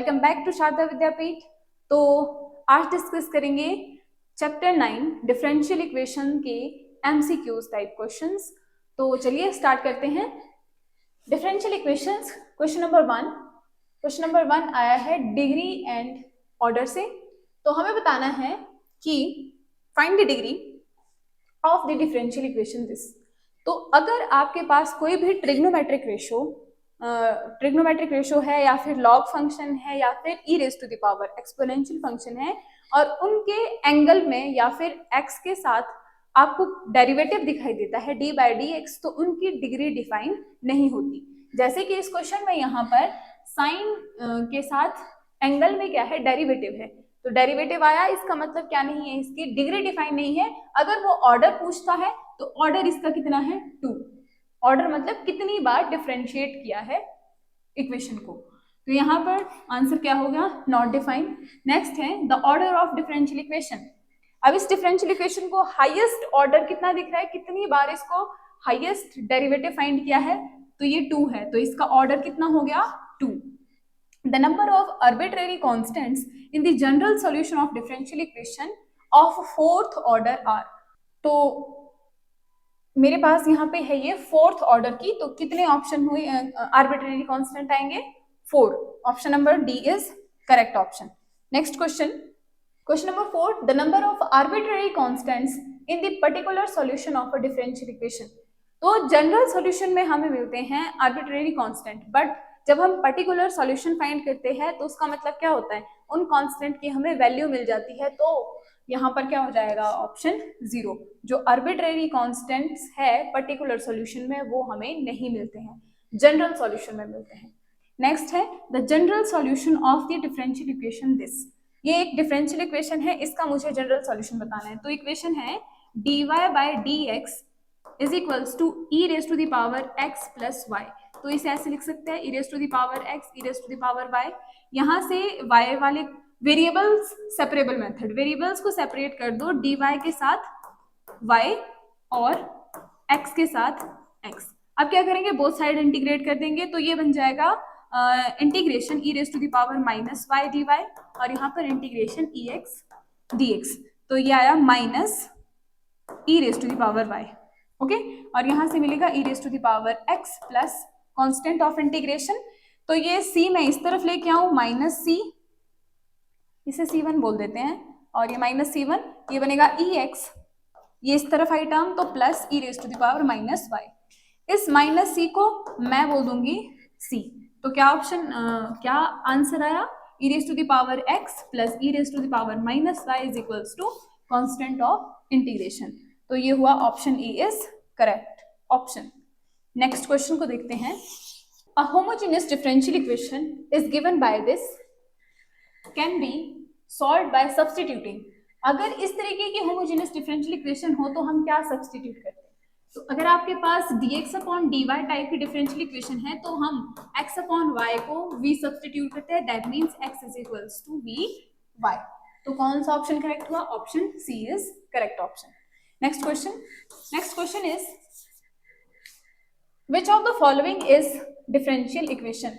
Welcome back to Sharda विद्यापीठ। तो आज discuss करेंगे चैप्टर 9 डिफरेंशियल इक्वेशन के एमसीक्यूज टाइप क्वेश्चंस। तो चलिए स्टार्ट करते हैं। Differential equations question number one आया है डिग्री एंड ऑर्डर से। तो हमें बताना है कि find the degree of the differential equation this. तो अगर आपके पास कोई भी ट्रिग्नोमेट्रिक रेशो है या फिर लॉग फंक्शन है या फिर e raise to the power exponential function है और उनके एंगल में या फिर एक्स के साथ आपको डेरिवेटिव दिखाई देता है डी बाई डी एक्स, तो उनकी डिग्री डिफाइन नहीं होती। जैसे कि इस क्वेश्चन में यहाँ पर साइन के साथ एंगल में क्या है, डेरिवेटिव है, तो डेरिवेटिव आया, इसका मतलब क्या नहीं है, इसकी डिग्री डिफाइन नहीं है। अगर वो ऑर्डर पूछता है तो ऑर्डर इसका कितना है, 2। ऑर्डर मतलब कितनी बार डिफरेंशिएट किया है इक्वेशन को। तो यहाँ पर आंसर क्या हो गया, नॉट डिफाइन। नेक्स्ट है the order of differential equation. अब इस डिफरेंशियल इक्वेशन को हाईएस्ट ऑर्डर कितना दिख रहा है, कितनी बार इसको हाईएस्ट डेरिवेटिव फाइंड किया है, तो ये 2 है, तो इसका ऑर्डर कितना हो गया, 2। The number of arbitrary constants in the general solution of differential equation of fourth order are. तो मेरे पास यहाँ पे है ये फोर्थ ऑर्डर की, तो कितने ऑप्शन हुए आर्बिट्रेरी कांस्टेंट आएंगे, 4। Option number D is correct option. Next question number 4, the number of arbitrary constants in the particular solution of a differential equation. तो जनरल सॉल्यूशन में हमें मिलते हैं आर्बिट्रेरी कांस्टेंट, बट जब हम पर्टिकुलर सॉल्यूशन फाइंड करते हैं तो उसका मतलब क्या होता है, उन कांस्टेंट की हमें वैल्यू मिल जाती है। तो यहाँ पर क्या हो जाएगा, ऑप्शन 0। जो आर्बिट्रेरी कांस्टेंट्स है पर्टिकुलर सॉल्यूशन में वो हमें नहीं मिलते हैं, जनरल सॉल्यूशन में मिलते हैं। नेक्स्ट है the general solution of the differential equation this. ये एक डिफरेंशियल इक्वेशन है, इसका मुझे जनरल सॉल्यूशन बताना है। तो इक्वेशन है dy by d x is equals to e raise to the power x plus y. तो इसे ऐसे लिख सकते हैं, e raise to the power x, e raise to the power y। यहाँ से y वाले वेरिएबल्स सेपरेबल मेथड, वेरिएबल्स को सेपरेट कर दो, dy के साथ y और x के साथ x। अब क्या करेंगे, बोथ साइड इंटीग्रेट कर देंगे, तो ये बन जाएगा integration e raise to the power minus y d y, और यहाँ पर integration e x d x, तो ये आया minus e raise to the power y. Okay, और यहाँ से मिलेगा e raise to the power x plus constant of integration. तो ये c मैं इस तरफ लेके आऊं, माइनस सी, इसे c1 बोल देते हैं, और ये माइनस c1, ये बनेगा ई एक्स, ये इस तरफ आई टर्म, तो plus e raise to the power minus y. इस माइनस सी को मैं बोल दूंगी c। तो क्या ऑप्शन क्या आंसर आया, e raise to the power x plus e raise to the power minus y is equals to constant of integration. तो ये हुआ option A is correct option. Next question को देखते हैं। A homogeneous differential equation is given by this can be solve by substituting. अगर इस तरीके की होमोजेनियस डिफरेंशियल इक्वेशन हो तो हम क्या सब्स्टिट्यूट करते हैं। तो अगर आपके पास dx अपॉन dy टाइप की डिफरेंशियल इक्वेशन है तो हम x अपॉन y को v सब्स्टिट्यूट करते हैं, that means x is equals to vy। तो कौन सा ऑप्शन करेक्ट हुआ, option c is correct option. Next question is which of the following is differential equation,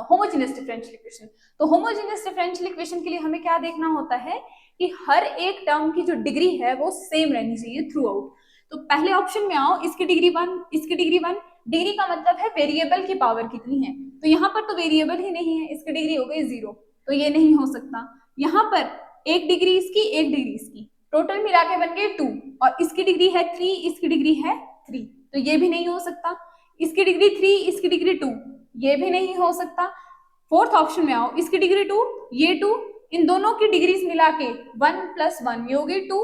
homogeneous differential equation। तो homogeneous differential equation के लिए हमें क्या देखना होता है कि हर एक टर्म की जो डिग्री है वो सेम रहनी चाहिए थ्रू आउट। तो पहले ऑप्शन में आओ, इसकी डिग्री 1, इसकी डिग्री 1, डिग्री का मतलब है वेरिएबल की पावर कितनी है, तो यहाँ पर तो वेरिएबल ही नहीं है, इसकी डिग्री हो गई 0, तो ये नहीं हो सकता। यहाँ पर एक डिग्री इसकी, एक डिग्री इसकी, टोटल मिला के बन गए 2, और इसकी डिग्री है 3, इसकी डिग्री है 3, तो ये भी नहीं हो सकता। इसकी डिग्री 3, इसकी डिग्री 2, ये भी नहीं हो सकता। फोर्थ ऑप्शन में आओ, इसकी डिग्री 2, ये 2, इन दोनों की डिग्रीज मिला के 1 + 1 ये हो गई 2,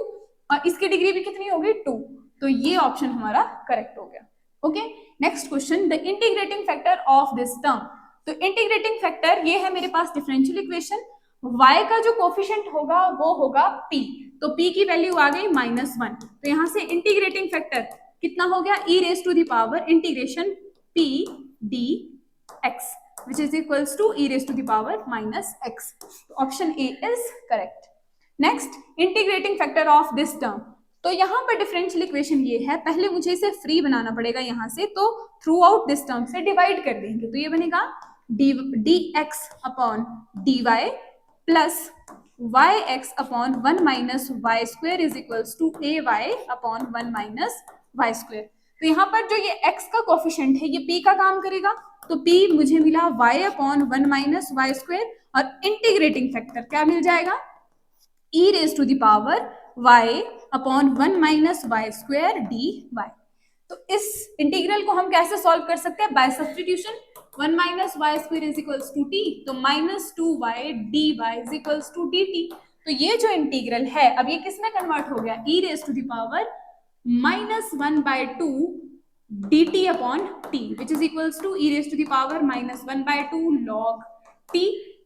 और इसकी डिग्री भी कितनी हो गई 2, तो ये ऑप्शन हमारा करेक्ट हो गया। Okay, next question, the integrating factor of this term. तो इंटीग्रेटिंग फैक्टर ये है मेरे पास डिफरेंशियल इक्वेशन, y का जो कोफिशिएंट होगा वो होगा p, तो p की वैल्यू आ गई -1, तो यहाँ से इंटीग्रेटिंग फैक्टर कितना हो गया, e raise to the power integration p dx which is equals to e raised to the power -x। Option A is correct. Next, integrating factor of this term. तो यहाँ पर डिफरेंशियल इक्वेशन ये है, पहले मुझे इसे फ्री बनाना पड़ेगा यहाँ से, तो थ्रू आउट दिस टर्म से डिवाइड कर देंगे, तो ये बनेगा d x upon d y plus y x upon 1 minus y square is equals to a y upon 1 minus y square. तो यहाँ पर जो ये x का कोफिशिएंट है ये p का काम करेगा, तो p मुझे मिला y upon 1 minus y square और इंटीग्रेटिंग फैक्टर क्या मिल जाएगा e raise to the power y upon 1 minus y square dy। तो इस इंटीग्रल को हम कैसे सॉल्व कर सकते हैं? By substitution. 1 minus y square is equals to t, तो minus 2y dy is equals to dt। तो ये जो इंटीग्रल है अब ये किस में कन्वर्ट हो गया? e raise to the power minus 1/2 dt upon t which is equals to e raise to the power minus 1/2 log t।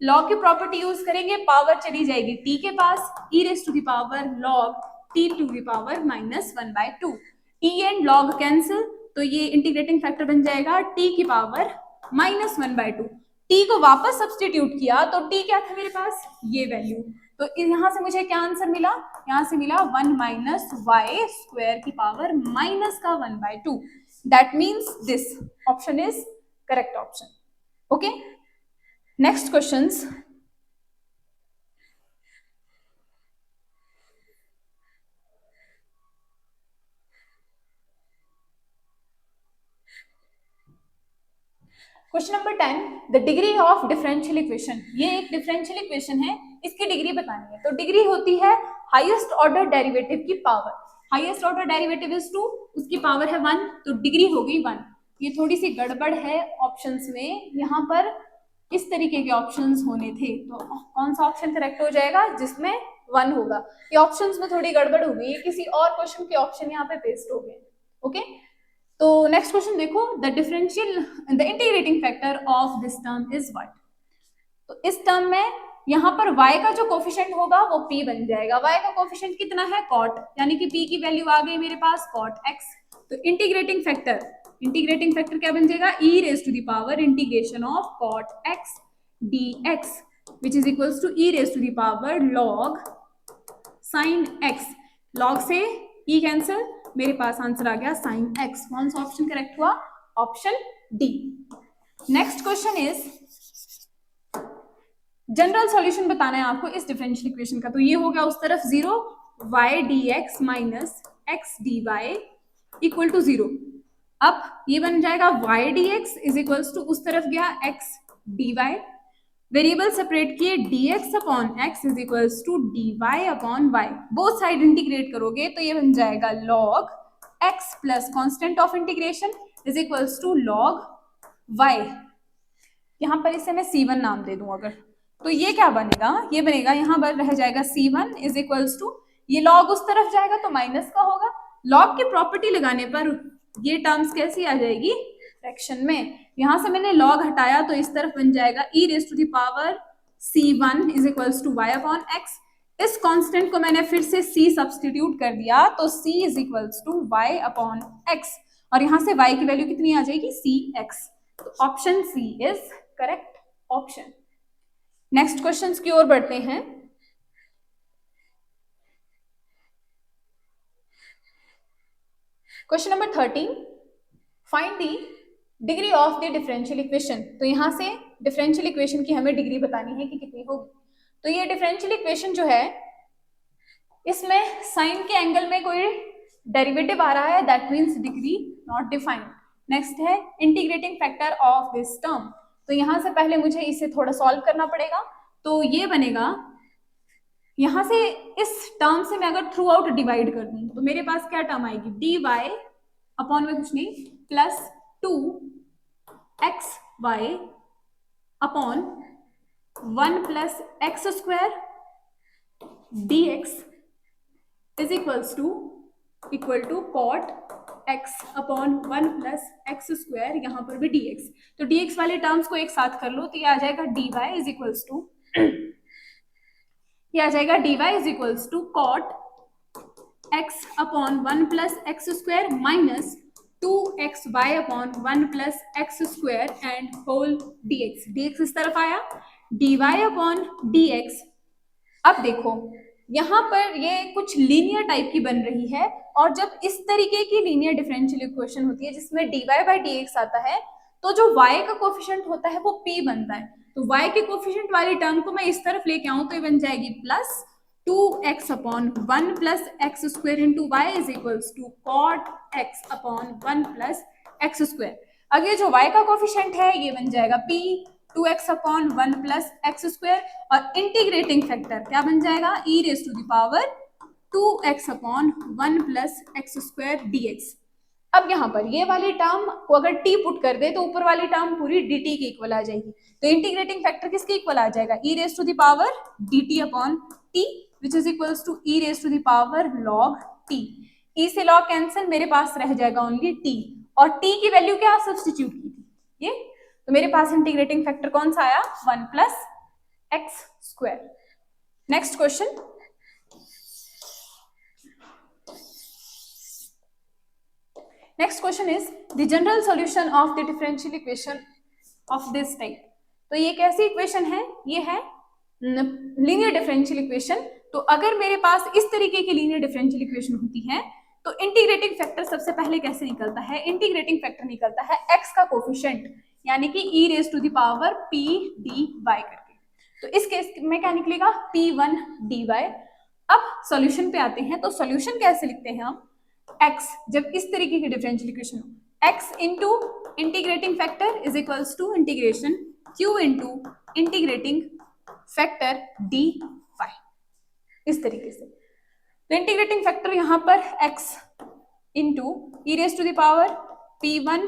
log की प्रॉपर्टी यूज करेंगे, पावर चली जाएगी t के पास, e raise to the power log t to the power minus 1/2। t and log cancel, तो ये integrating factor बन जाएगा t की पावर माइनस 1/2। t को वापस सब्सटीट्यूट किया तो t क्या था मेरे पास? ये वैल्यू। तो यहाँ से मुझे क्या आंसर मिला? यहाँ से मिला 1 माइनस वाई स्क्वायर की पावर माइनस का 1/2। That means this option is correct option. Okay, next questions. Question number 10, the degree of differential equation. ये एक डिफरेंशियल इक्वेशन है, इसकी डिग्री बतानी है। तो डिग्री होती है हाईएस्ट ऑर्डर डेरिवेटिव की power. Highest order derivative is 2, उसकी पावर है 1, तो डिग्री हो गई 1। ये थोड़ी सी गड़बड़ है ऑप्शंस में, यहाँ पर इस तरीके के ऑप्शंस होने थे, तो कौन सा ऑप्शन करेक्ट हो जाएगा? जिसमें 1 होगा। ये ऑप्शंस में थोड़ी गड़बड़ हो गई, किसी और क्वेश्चन के ऑप्शन यहाँ पे पेस्ट हो गए। ओके, तो नेक्स्ट क्वेश्चन देखो, the integrating factor of this term is what. तो इस टर्म में यहाँ पर y का जो कोफिशिएंट होगा वो p बन जाएगा। y का कोफिशिएंट कितना है? cot, यानी कि p की वैल्यू आ गई मेरे पास cot x। तो इंटीग्रेटिंग फैक्टर क्या बन जाएगा? e raise to the power integration of cot x dx which is equals to e raise to the power log sin x। log से e कैंसिल, मेरे पास आंसर आ गया sin x। कौन सा ऑप्शन करेक्ट हुआ? Option d. Next question is general solution बताना है आपको इस डिफरेंशियल इक्वेशन का। तो ये हो गया उस तरफ 0, y dx minus x dy equal to 0। अब ये बन जाएगा y dx is equals to उस तरफ गया x dy, वेरिएबल सेपरेट किए dx upon x is equals to dy upon y। Both side integrate करोगे तो ये बन जाएगा log x plus constant of integration is equals to log y। यहाँ पर इसे मैं c1 नाम दे दूं अगर, तो ये क्या बनेगा? ये बनेगा यहाँ पर रह जाएगा c1 इज इक्वल्स टू, ये log उस तरफ जाएगा तो माइनस का होगा। log की प्रॉपर्टी लगाने पर ये टर्म्स कैसी आ जाएगी? फ्रैक्शन में। यहां से मैंने log हटाया तो इस तरफ बन जाएगा e raise to the power c1 is equals to y upon x। इस कांस्टेंट को मैंने फिर से c सब्स्टिट्यूट कर दिया तो c is equals to y upon x, और यहां से y की वैल्यू कितनी आ जाएगी? cx। तो option c is correct option. Next questions की ओर बढ़ते हैं। Question number 13, find the degree of the differential equation. तो यहाँ से डिफरेंशियल इक्वेशन की हमें डिग्री बतानी है कि कितनी होगी। तो ये डिफरेंशियल इक्वेशन जो है इसमें साइन के एंगल में कोई डेरिवेटिव आ रहा है, that means degree not defined. Next है integrating factor of this term. तो यहाँ से पहले मुझे इसे थोड़ा सॉल्व करना पड़ेगा। तो ये बनेगा, यहाँ से इस टर्म से मैं अगर थ्रू आउट डिवाइड कर दूं तो मेरे पास क्या टर्म आएगी? डी वाई अपॉन में कुछ नहीं plus 2xy upon 1 plus x square dx is equal to cot x upon 1 plus x square, यहाँ पर भी dx। तो dx वाले टर्म्स को एक साथ कर लो तो ये आ जाएगा dy इज इक्वल्स टू, ये आ जाएगा dy is equals to cot x upon 1 plus x square minus 2xy upon 1 plus x square and whole dx। dx इस तरफ आया, dy अपॉन dx। अब देखो यहाँ पर ये कुछ लीनियर टाइप की बन रही है, और जब इस तरीके की लीनियर डिफरेंशियल इक्वेशन होती है जिसमें dy बाई dx आता है तो जो y का कोफिशिएंट होता है वो p बनता है। तो y के कोफिशिएंट वाली टर्म को मैं इस तरफ लेके आऊं तो ये बन जाएगी plus 2x upon 1 plus x square into y is equals to cot x upon 1 plus x square. अब ये जो y का कोफिशिएंट है ये बन जाएगा p 2x upon 1 plus x square और इंटीग्रेटिंग फैक्टर क्या बन जाएगा e raise to the power 2x upon 1 plus x square dx। अब यहाँ पर ये वाली टर्म को अगर t पुट कर दे तो ऊपर वाली टर्म पूरी dt के इक्वल आ जाएगी। तो इंटीग्रेटिंग फैक्टर किसके इक्वल आ जाएगा e raise to the power dt upon t which is equals to e raise to the power log t। e से log कैंसिल, मेरे पास रह जाएगा ओनली t और t की वैल्यू क्या सब्स्टिट्यूट की थी ये, तो मेरे पास इंटीग्रेटिंग फैक्टर कौन सा आया 1 plus x square. Next question, next question is the general solution of the differential equation of this type. तो ये कैसी इक्वेशन है, ये है लीनियर डिफरेंशियल इक्वेशन। तो अगर मेरे पास इस तरीके की लीनियर डिफरेंशियल इक्वेशन होती है तो इंटीग्रेटिंग फैक्टर सबसे पहले कैसे निकलता है, इंटीग्रेटिंग फैक्टर निकलता है x का कोफिशिएंट यानी कि e raise to the power p dy करके। तो इस केस में क्या निकलेगा p1 dy। अब सॉल्यूशन पे आते हैं, तो सॉल्यूशन कैसे लिखते हैं हम, x जब इस तरीके की डिफरेंशियल इक्वेशन हो x into integrating factor is equals to integration q into integrating factor dy इस तरीके से। तो इंटीग्रेटिंग फैक्टर यहाँ पर x into e raise to the power p1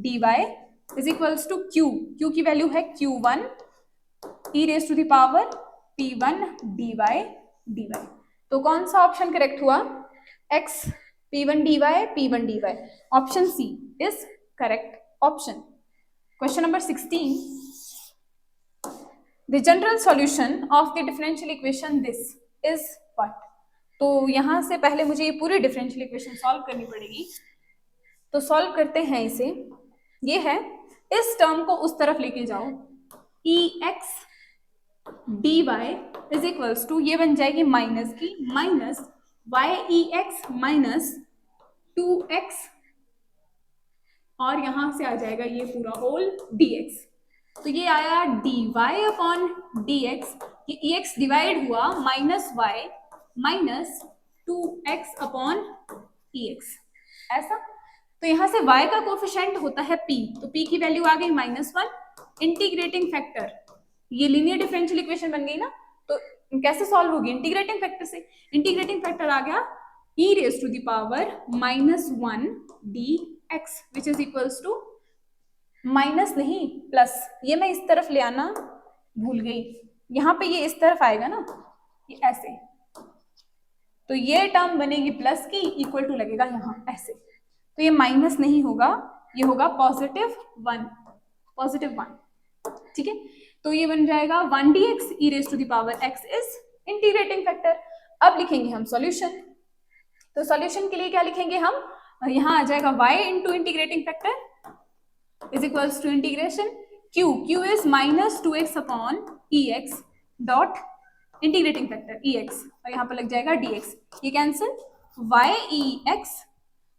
dy is equals to q की वैल्यू है q1 e raise to the power p1 dy। तो कौन सा ऑप्शन करेक्ट हुआ, x p1 dy option c is correct option. Question number 16, the general solution of the differential equation this is what. तो यहां से पहले मुझे ये पूरी डिफरेंशियल इक्वेशन सॉल्व करनी पड़ेगी, तो सॉल्व करते हैं इसे। ये है, इस टर्म को उस तरफ लेके जाओ, ex dy is equals to ये बन जाएगी माइनस की माइनस yex माइनस 2x और यहां से आ जाएगा ये पूरा होल dx। तो ये आया dy अपॉन dx, ये ex डिवाइड हुआ minus y minus 2x upon ex ऐसा। तो यहां से y का कोफिशिएंट होता है p, तो p की वैल्यू आ गई -1। इंटीग्रेटिंग फैक्टर, ये लीनियर डिफरेंशियल इक्वेशन बन गई ना, तो कैसे सॉल्व होगी इंटीग्रेटिंग फैक्टर से, इंटीग्रेटिंग फैक्टर आ गया e raise to the power -1 dx which is equals to minus नहीं प्लस, ये मैं इस तरफ ले आना भूल गई, यहाँ पे ये इस तरफ आएगा ना, ये ऐसे, तो ये टर्म बनेगी प्लस की, इक्वल टू लगेगा यहाँ ऐसे, तो ये माइनस नहीं होगा, ये होगा +1, ठीक है। तो ये बन जाएगा 1 dx e raise to the power x is integrating factor. अब लिखेंगे हम सॉल्यूशन, तो सॉल्यूशन के लिए क्या लिखेंगे हम, यहाँ आ जाएगा y into integrating factor is equals to integration q is minus 2x upon ex dot integrating factor ex और यहाँ पर लग जाएगा dx, ये कैंसिल, yex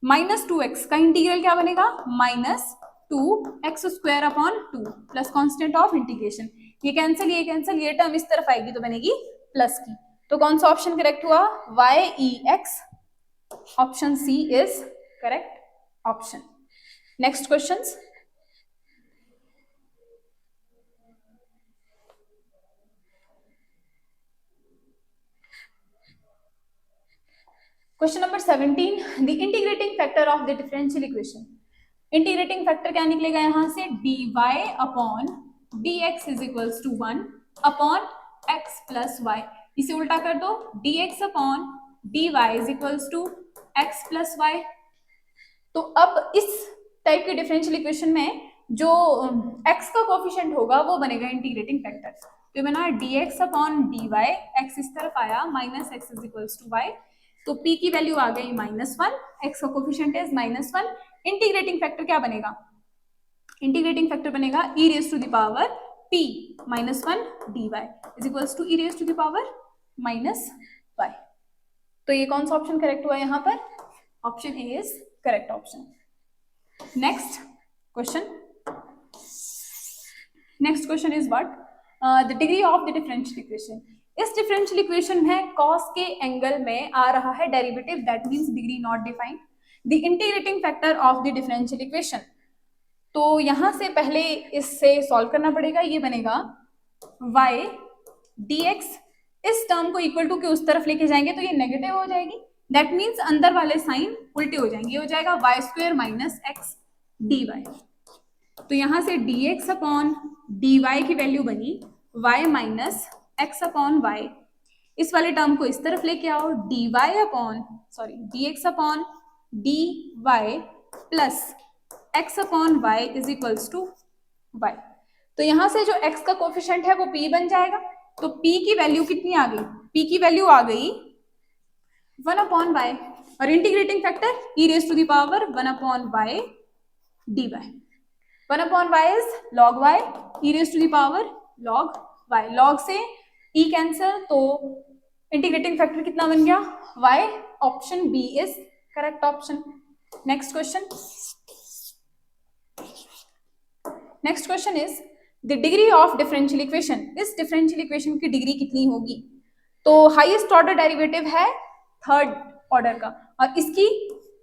माइनस 2x का इंटीग्रल क्या बनेगा -2x square upon 2 plus constant of integration, ये कैंसिल ये टर्म इस तरफ आएगी तो बनेगी प्लस की। तो कौन सा ऑप्शन करेक्ट हुआ, yex option c is correct option. Next questions, question number 17, the integrating factor of the differential equation. Integrating factor क्या निकलेगा यहाँ से, dy upon dx is equals to 1 upon x plus y, इसे उल्टा कर दो, dx upon dy is equals to x plus y। तो अब इस टाइप के डिफरेंशियल इक्वेशन में जो x का कोफिशिएंट होगा वो बनेगा इंटीग्रेटिंग फैक्टर, तो बना dx अपॉन dy, x इस तरफ आया minus x is equals to y, तो p की वैल्यू आ गई -1, x का कोफिशिएंट इज -1। इंटीग्रेटिंग फैक्टर क्या बनेगा, इंटीग्रेटिंग फैक्टर बनेगा e raise to the power p -1 dy is equals to e raise to the power -y। तो ये कौन सा ऑप्शन करेक्ट हुआ यहाँ पर, option A is correct option. Next question, next question is what the degree of the differential equation. इस differential equation में cos के एंगल में आ रहा है derivative, that means degree not defined. The integrating factor of the differential equation, तो यहां से पहले इससे सॉल्व करना पड़ेगा। ये बनेगा y dx, इस टर्म को इक्वल टू के उस तरफ लेके जाएंगे तो ये नेगेटिव हो जाएगी, दैट मीन्स अंदर वाले साइन उल्टे हो जाएंगे, हो जाएगा y square minus x d y. तो यहां से dx अपॉन dy की वैल्यू बनी y minus x upon y. इस वाले टर्म को इस तरफ लेके आओ, dx upon dy plus x upon y is equals to y। तो यहां से जो x का कोफिशिएंट है वो p बन जाएगा। तो p की वैल्यू कितनी आ गई? p की वैल्यू आ गई 1 अपॉन वाई, और integrating factor e raise to the power 1 upon y dy। 1 upon y is log y, e raise to the power log y। log से e कैंसिल, तो इंटीग्रेटिंग फैक्टर कितना बन गया? y। Option B is correct option. Next question, next question is the degree of differential equation. इस differential equation की degree कितनी होगी? तो हाईएस्ट ऑर्डर डेरिवेटिव है थर्ड ऑर्डर का, और इसकी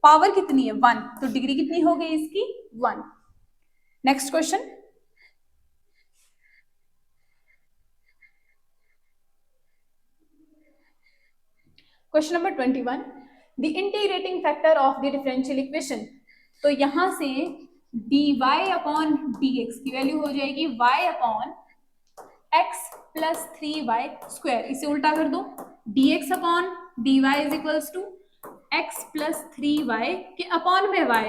पावर कितनी है? 1, तो डिग्री कितनी हो गई इसकी? 1। Next question, question number 21, the integrating factor of the differential equation. तो यहां से dy अपॉन dx की वैल्यू हो जाएगी y upon x plus 3y square. इसे उल्टा कर दो, dx upon dy is equals to x plus 3y के अपॉन में y,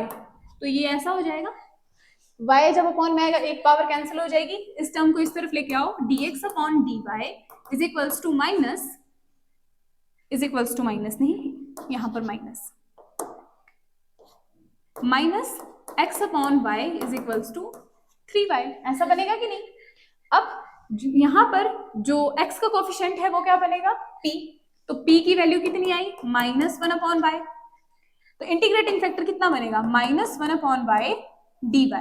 तो ये ऐसा हो जाएगा। y जब अपॉन में आएगा एक पावर कैंसिल हो जाएगी, इस टर्म को इस तरफ लेके आओ, dx upon dy is equals to minus, is equals to minus नहीं, यहां पर minus x upon y is equals to 3y, ऐसा बनेगा कि नहीं? अब यहां पर जो x का कोफिशिएंट है वो क्या बनेगा? p। तो p की वैल्यू कितनी आई? Minus 1 upon y। तो इंटीग्रेटिंग फैक्टर कितना बनेगा? Minus 1 upon y dy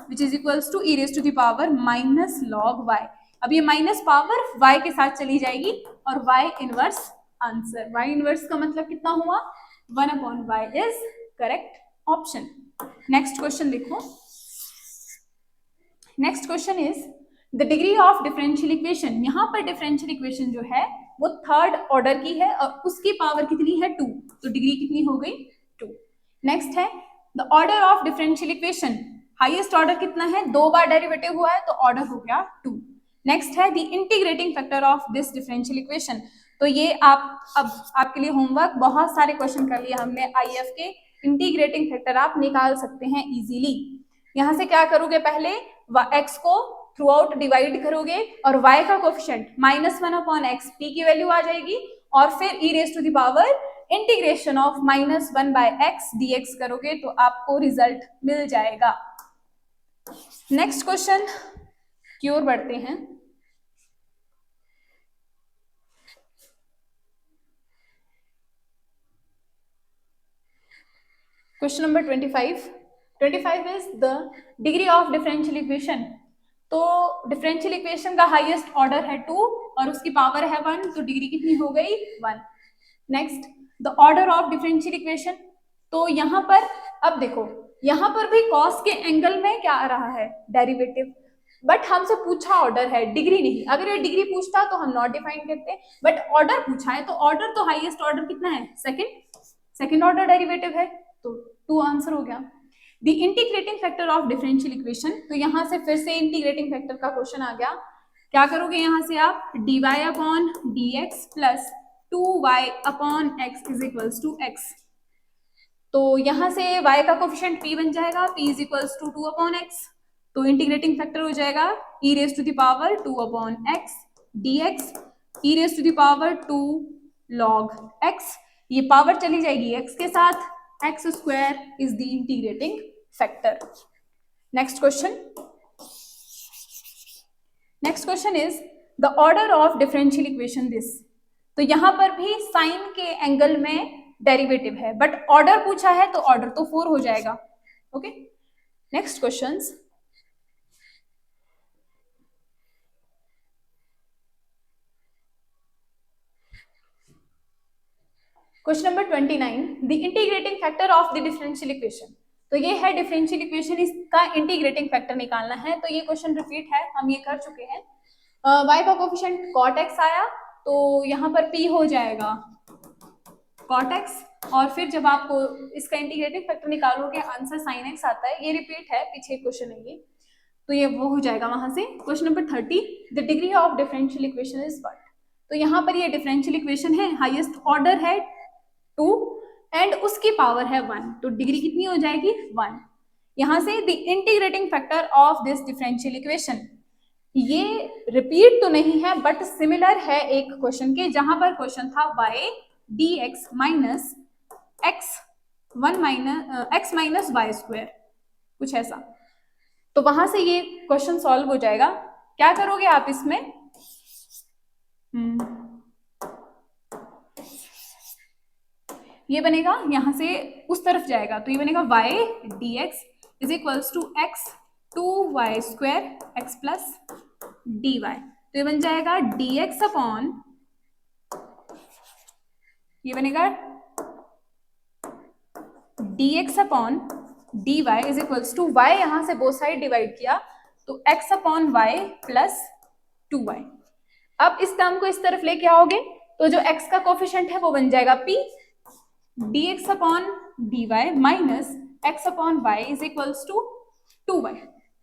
which is equals to e raise to the power minus log y। अब ये माइनस पावर y के साथ चली जाएगी और y inverse answer. y inverse का मतलब कितना हुआ? 1 upon y is correct option. Next question देखो, next question is the degree of differential equation. यहां पर डिफरेंशियल इक्वेशन जो है वो थर्ड ऑर्डर की है और उसकी पावर कितनी है? 2, तो डिग्री कितनी हो गई? 2। नेक्स्ट है the order of differential equation. Highest order कितना है? 2 बार डेरिवेटिव हुआ है तो ऑर्डर हो गया 2। नेक्स्ट है the integrating factor of this differential equation. तो ये आप अब आपके लिए होमवर्क, बहुत सारे क्वेश्चन कर लिए हमने आईएफ के, इंटीग्रेटिंग फैक्टर आप निकाल सकते हैं इजीली। यहां से क्या करोगे? पहले x को थ्रू आउट डिवाइड करोगे और y का coefficient minus 1 upon x, p की वैल्यू आ जाएगी, और फिर e raise to the power integration of minus 1 by x dx करोगे तो आपको रिजल्ट मिल जाएगा। नेक्स्ट क्वेश्चन की ओर बढ़ते हैं। Question number 25 is the degree of differential equation. तो डिफरेंशियल इक्वेशन का हाईएस्ट ऑर्डर है 2 और उसकी पावर है 1, तो डिग्री कितनी हो गई? 1। Next the order of differential equation. तो यहां पर अब देखो, यहां पर भी कॉस के एंगल में क्या आ रहा है? डेरिवेटिव, बट हमसे पूछा ऑर्डर है, डिग्री नहीं। अगर ये डिग्री पूछता तो हम नॉट डिफाइन करते, बट ऑर्डर पूछा है तो ऑर्डर तो हाईएस्ट ऑर्डर कितना है? सेकंड ऑर्डर डेरिवेटिव है, तो 2 आंसर हो गया। The integrating factor of differential equation. तो यहां से फिर से इंटीग्रेटिंग फैक्टर का क्वेश्चन आ गया। क्या करोगे? यहां से आप dy upon dx plus 2y upon x is equals to x। तो यहां से y का कोफिशिएंट p बन जाएगा, p is equals to 2 upon x। तो इंटीग्रेटिंग फैक्टर हो जाएगा e raise to the power 2 upon x dx, e raise to the power 2 log x। ये पावर चली जाएगी x के साथ, x square is the integrating factor. Next question. Next question is the order of differential equation this. तो यहां पर भी sign के एंगल में डेरिवेटिव है, बट ऑर्डर पूछा है तो ऑर्डर तो 4 हो जाएगा। Okay, next questions. Question number 29, the integrating factor of the differential equation. तो ये है डिफरेंशियल इक्वेशन, इसका इंटीग्रेटिंग फैक्टर निकालना है। तो ये क्वेश्चन रिपीट है, हम ये कर चुके हैं। y का कोफिशिएंट cot x आया, तो यहाँ पर p हो जाएगा cot x, और फिर जब आपको इसका इंटीग्रेटिंग फैक्टर निकालोगे आंसर sin x आता है। ये रिपीट है, पीछे क्वेश्चन है ये, तो ये वो हो जाएगा वहां से। Question number 30, the degree of differential equation is what. तो यहाँ पर ये डिफरेंशियल इक्वेशन है, हाईएस्ट ऑर्डर है 2 एंड उसकी पावर है 1, तो डिग्री कितनी हो जाएगी 1। यहाँ से the integrating factor of this differential equation, ये रिपीट तो नहीं है बट सिमिलर है एक क्वेश्चन के, जहां पर क्वेश्चन था y dx minus x minus y square, कुछ ऐसा। तो वहां से ये क्वेश्चन सॉल्व हो जाएगा। क्या करोगे आप इसमें, ये बनेगा यहां से उस तरफ जाएगा, तो ये बनेगा y dx is equals to x 2y square x plus dy। तो ये बन जाएगा dx अपॉन, ये बनेगा dx upon dy is equals to y, यहां से बोथ साइड डिवाइड किया तो x upon y plus 2y। अब इस टर्म को इस तरफ लेके आओगे तो जो x का कोफिशिएंट है वो बन जाएगा p dx upon dy minus x upon y is equals to 2y।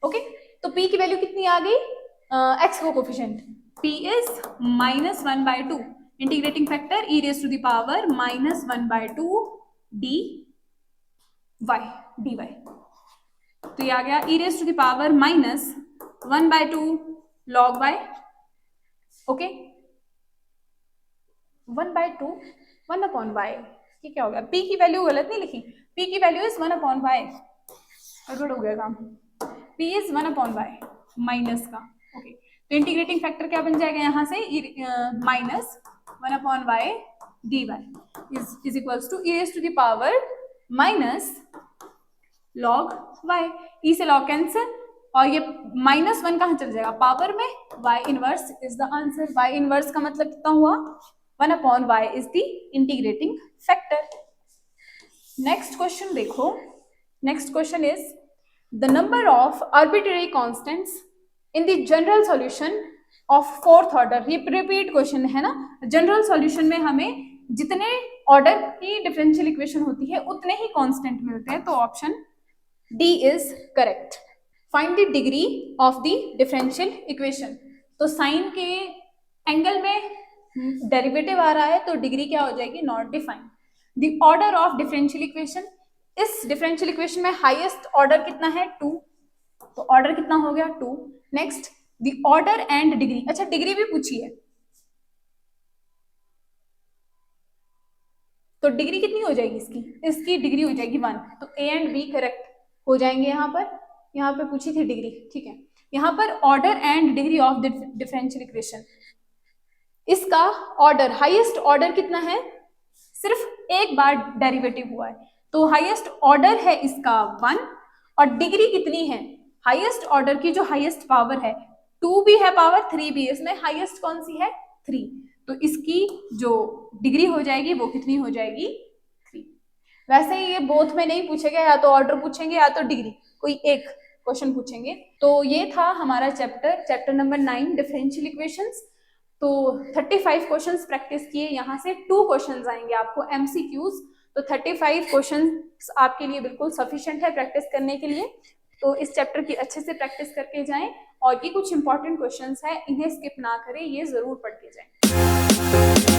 Okay, तो p की वैल्यू कितनी आ गई, x का coefficient p is -1/2, integrating factor e raise to the power -1/2 dy। तो ये आ गया e raise to the power -1/2 log y। Okay, 1/2 1/y, ये क्या हो गया, p की वैल्यू गलत नहीं लिखी, p की वैल्यू इज 1/y, गड़बड़ हो गया काम, p इज 1/y माइनस का। ओके, तो इंटीग्रेटिंग फैक्टर क्या बन जाएगा यहाँ से, minus 1/y dy is equals to e raise to the power minus log y, e से log कैंसिल, और ये -1 कहाँ चल जाएगा, पावर में, y inverse is the answer. y inverse का मतलब कितना हुआ, 1/y is the integrating factor. Next question देखो, next question is the number of arbitrary constants in the general solution of fourth order. ये रिपीट क्वेश्चन है ना, general solution में हमें जितने ऑर्डर की डिफरेंशियल इक्वेशन होती है उतने ही कांस्टेंट मिलते हैं, तो option D is correct. Find the degree of the differential equation. तो साइन के एंगल में डेरिवेटिव आ रहा है तो डिग्री क्या हो जाएगी, not defined. The order of differential equation, इस डिफरेंशियल इक्वेशन में हाईएस्ट ऑर्डर कितना है 2, तो ऑर्डर कितना हो गया 2। Next the order and degree, अच्छा डिग्री भी पूछी है, तो डिग्री कितनी हो जाएगी इसकी, इसकी डिग्री हो जाएगी 1, तो ए एंड बी करेक्ट हो जाएंगे। यहाँ पे पूछी थी डिग्री, ठीक है। यहाँ पर order and degree of the differential equation, इसका ऑर्डर, हाईएस्ट ऑर्डर कितना है, सिर्फ एक बार डेरिवेटिव हुआ है, तो हाईएस्ट ऑर्डर है इसका 1, और डिग्री कितनी है, हाईएस्ट ऑर्डर की जो हाईएस्ट पावर है 2 भी है, पावर 3 भी है, इसमें हाईएस्ट कौन सी है 3, तो इसकी जो डिग्री हो जाएगी वो कितनी हो जाएगी 3। वैसे ये बोथ में नहीं पूछेगा, या तो ऑर्डर पूछेंगे या तो डिग्री, कोई एक क्वेश्चन पूछेंगे। तो ये था हमारा चैप्टर नंबर 9 डिफरेंशियल इक्वेशंस। तो 35 क्वेश्चंस प्रैक्टिस किए, यहाँ से 2 क्वेश्चंस आएंगे आपको MCQs, तो 35 क्वेश्चंस आपके लिए बिल्कुल सफिशिएंट है प्रैक्टिस करने के लिए। तो इस चैप्टर की अच्छे से प्रैक्टिस करके जाएं, और ये कुछ इंपॉर्टेंट क्वेश्चंस है, इन्हें स्किप ना करें, ये जरूर पढ़ के जाएं।